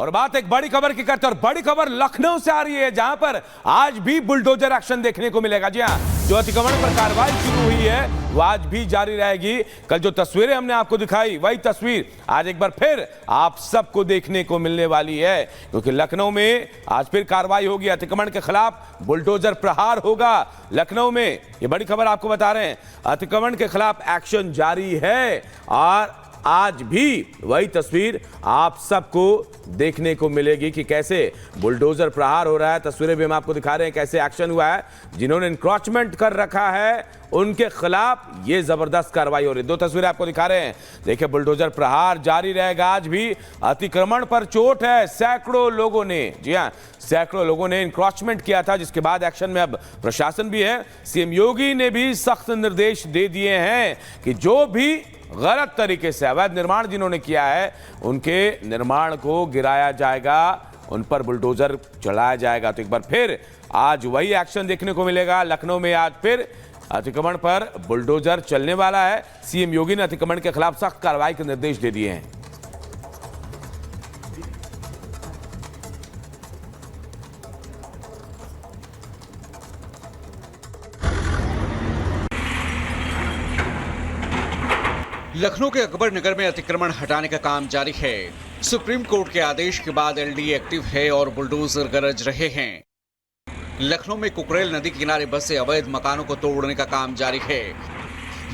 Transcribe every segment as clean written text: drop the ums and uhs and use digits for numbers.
और बात एक बड़ी खबर की करते हैं और बड़ी खबर लखनऊ से आ रही है, जहां पर आज भी बुलडोजर एक्शन देखने को मिलेगा। जी हां, जो अतिक्रमण पर कार्रवाई शुरू हुई है वो आज भी जारी रहेगी। कल जो तस्वीरें हमने आपको दिखाई वही तस्वीर आज एक बार फिर आप सबको देखने को मिलने वाली है, क्योंकि लखनऊ में आज फिर कार्रवाई होगी। अतिक्रमण के खिलाफ बुलडोजर प्रहार होगा लखनऊ में। ये बड़ी खबर आपको बता रहे हैं, अतिक्रमण के खिलाफ एक्शन जारी है और आज भी वही तस्वीर आप सबको देखने को मिलेगी कि कैसे बुलडोजर प्रहार हो रहा है। तस्वीरें भी हम आपको दिखा रहे हैं कैसे एक्शन हुआ है। जिन्होंने इंक्रोचमेंट कर रखा है उनके खिलाफ ये जबरदस्त कार्रवाई हो रही है। दो तस्वीरें आपको दिखा रहे हैं, देखिए बुलडोजर प्रहार जारी रहेगा। आज भी अतिक्रमण पर चोट है। सैकड़ों लोगों ने, जी हां, सैकड़ों लोगों ने इंक्रोचमेंट किया था, जिसके बाद एक्शन में अब प्रशासन भी है। सीएम योगी ने भी सख्त निर्देश दे दिए हैं कि जो भी गलत तरीके से अवैध निर्माण जिन्होंने किया है उनके निर्माण को गिराया जाएगा, उन पर बुलडोजर चलाया जाएगा। तो एक बार फिर आज वही एक्शन देखने को मिलेगा लखनऊ में। आज फिर अतिक्रमण पर बुलडोजर चलने वाला है। सीएम योगी ने अतिक्रमण के खिलाफ सख्त कार्रवाई के निर्देश दे दिए हैं। लखनऊ के अकबर नगर में अतिक्रमण हटाने का काम जारी है। सुप्रीम कोर्ट के आदेश के बाद एलडीए एक्टिव है और बुलडोजर गरज रहे हैं। लखनऊ में कुकरेल नदी किनारे बसे अवैध मकानों को तोड़ने का काम जारी है।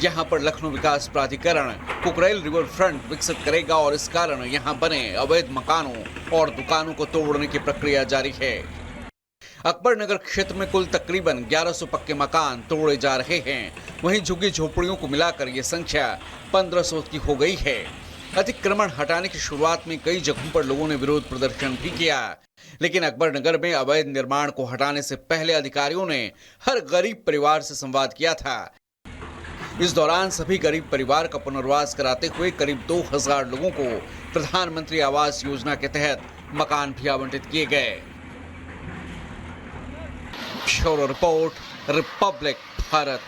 यहां पर लखनऊ विकास प्राधिकरण कुकरेल रिवर फ्रंट विकसित करेगा और इस कारण यहां बने अवैध मकानों और दुकानों को तोड़ने की प्रक्रिया जारी है। अकबर नगर क्षेत्र में कुल तकरीबन 1100 पक्के मकान तोड़े जा रहे हैं। वहीं झुग्गी झोपड़ियों को मिलाकर ये संख्या 1500 की हो गई है। अतिक्रमण हटाने की शुरुआत में कई जगहों पर लोगों ने विरोध प्रदर्शन भी किया, लेकिन अकबर नगर में अवैध निर्माण को हटाने से पहले अधिकारियों ने हर गरीब परिवार से संवाद किया था। इस दौरान सभी गरीब परिवार का पुनर्वास कराते हुए करीब 2000 लोगों को प्रधानमंत्री आवास योजना के तहत मकान भी आवंटित किए गए। Bureau report, Republic Bharat.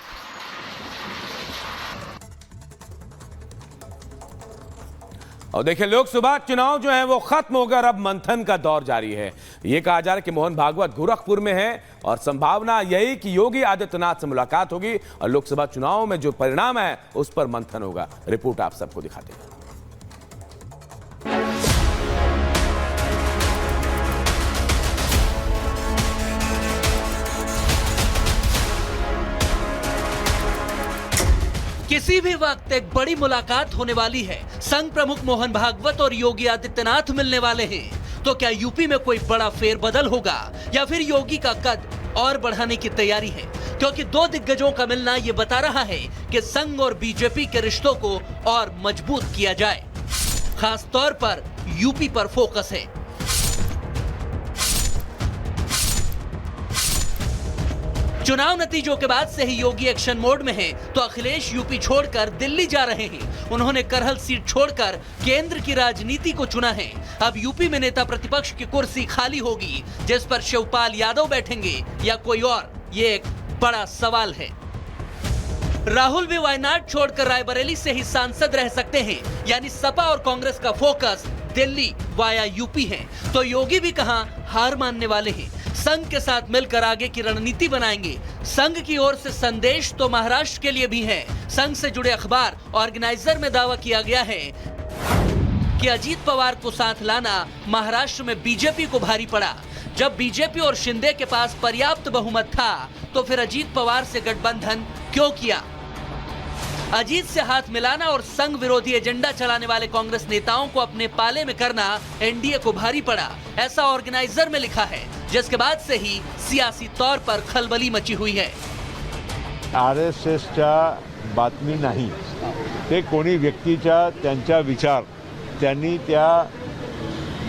और देखिए, लोकसभा चुनाव जो है वो खत्म होकर अब मंथन का दौर जारी है। ये कहा जा रहा है कि मोहन भागवत गोरखपुर में है और संभावना यही कि योगी आदित्यनाथ से मुलाकात होगी और लोकसभा चुनाव में जो परिणाम है उस पर मंथन होगा। रिपोर्ट आप सबको दिखाते हैं। किसी भी वक्त एक बड़ी मुलाकात होने वाली है। संघ प्रमुख मोहन भागवत और योगी आदित्यनाथ मिलने वाले हैं। तो क्या यूपी में कोई बड़ा फेरबदल होगा या फिर योगी का कद और बढ़ाने की तैयारी है? क्योंकि दो दिग्गजों का मिलना ये बता रहा है कि संघ और बीजेपी के रिश्तों को और मजबूत किया जाए। खास तौर पर यूपी पर फोकस है। चुनाव नतीजों के बाद से ही योगी एक्शन मोड में हैं, तो अखिलेश यूपी छोड़कर दिल्ली जा रहे हैं। उन्होंने करहल सीट छोड़कर केंद्र की राजनीति को चुना है। अब यूपी में नेता प्रतिपक्ष की कुर्सी खाली होगी, जिस पर शिवपाल यादव बैठेंगे या कोई और, ये एक बड़ा सवाल है। राहुल भी वायनाड छोड़कर रायबरेली से ही सांसद रह सकते हैं, यानी सपा और कांग्रेस का फोकस दिल्ली वाया यूपी है। तो योगी भी कहां हार मानने वाले हैं। संघ के साथ मिलकर आगे की रणनीति बनाएंगे। संघ की ओर से संदेश तो महाराष्ट्र के लिए भी है। संघ से जुड़े अखबार ऑर्गेनाइजर में दावा किया गया है कि अजीत पवार को साथ लाना महाराष्ट्र में बीजेपी को भारी पड़ा। जब बीजेपी और शिंदे के पास पर्याप्त बहुमत था तो फिर अजीत पवार से गठबंधन क्यों किया? अजीत से हाथ मिलाना और संघ विरोधी एजेंडा चलाने वाले कांग्रेस नेताओं को अपने पाले में करना एनडीए को भारी पड़ा, ऐसा ऑर्गेनाइजर में लिखा है, जिसके बाद से ही सियासी तौर पर खलबली मची हुई है। आरएसएसच्या बातमी नाही, ते कोणी व्यक्तीच्या त्यांच्या विचार त्यांनी त्या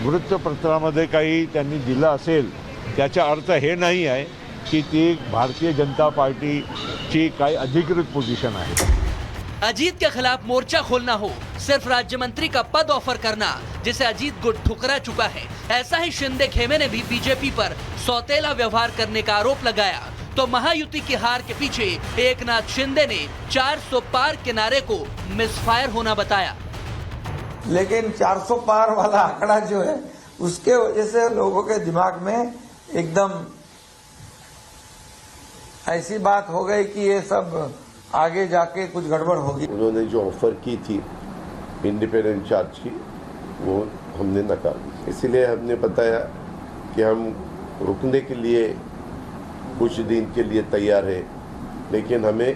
वृत्तपत्रामध्ये काही त्यांनी दिलं असेल, त्याचा अर्थ हे नाही आहे की ती भारतीय जनता पार्टीची काही अधिकृत पोझिशन आहे। अजीत के खिलाफ मोर्चा खोलना हो, सिर्फ राज्य मंत्री का पद ऑफर करना, जिसे अजीत गुट ठुकरा चुका है। ऐसा ही शिंदे खेमे ने भी बीजेपी पर सौतेला व्यवहार करने का आरोप लगाया। तो महायुति की हार के पीछे एकनाथ शिंदे ने 400 पार के नारे को मिसफायर होना बताया। लेकिन 400 पार वाला आंकड़ा जो है उसके वजह से लोगों के दिमाग में एकदम ऐसी बात हो गई कि ये सब आगे जाके कुछ गड़बड़ होगी। उन्होंने जो ऑफर की थी इंडिपेंडेंट चार्ज की, वो हमने नकार, इसीलिए हमने बताया कि हम रुकने के लिए कुछ दिन के लिए तैयार है, लेकिन हमें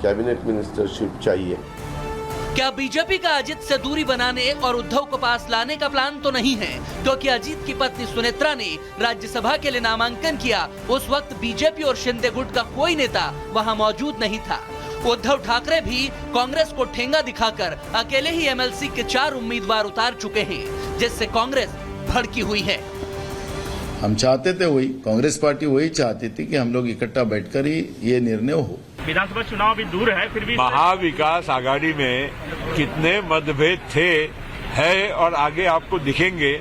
कैबिनेट मिनिस्टरशिप चाहिए। क्या बीजेपी का अजीत से दूरी बनाने और उद्धव को पास लाने का प्लान तो नहीं है, क्योंकि अजीत की पत्नी सुनेत्रा ने राज्यसभा के लिए नामांकन किया। उस वक्त बीजेपी और शिंदे गुट का कोई नेता वहां मौजूद नहीं था। उद्धव ठाकरे भी कांग्रेस को ठेंगा दिखाकर अकेले ही एमएलसी के 4 उम्मीदवार उतार चुके हैं, जिससे कांग्रेस भड़की हुई है। हम चाहते थे वही, कांग्रेस पार्टी वही चाहती थी कि हम लोग इकट्ठा बैठकर ही ये निर्णय हो। विधानसभा चुनाव भी दूर है, फिर भी महाविकास आघाड़ी में कितने मतभेद थे, है और आगे आपको दिखेंगे,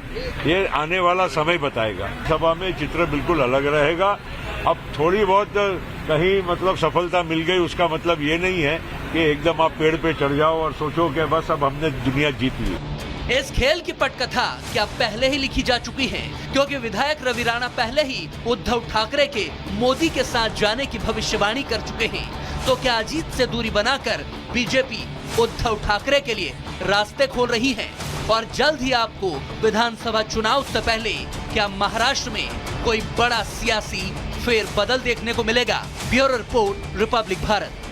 ये आने वाला समय बताएगा। सभा में चित्र बिल्कुल अलग रहेगा। अब थोड़ी बहुत कहीं मतलब सफलता मिल गई, उसका मतलब ये नहीं है कि एकदम आप पेड़ पे चढ़ जाओ और सोचो कि बस अब हमने दुनिया जीत ली। इस खेल की पटकथा क्या पहले ही लिखी जा चुकी है, क्योंकि विधायक रवि राणा पहले ही उद्धव ठाकरे के मोदी के साथ जाने की भविष्यवाणी कर चुके हैं। तो क्या अजीत से दूरी बनाकर बीजेपी उद्धव ठाकरे के लिए रास्ते खोल रही है? और जल्द ही आपको विधानसभा चुनाव से पहले क्या महाराष्ट्र में कोई बड़ा सियासी फेरबदल देखने को मिलेगा? Bureau report, Republic Bharat.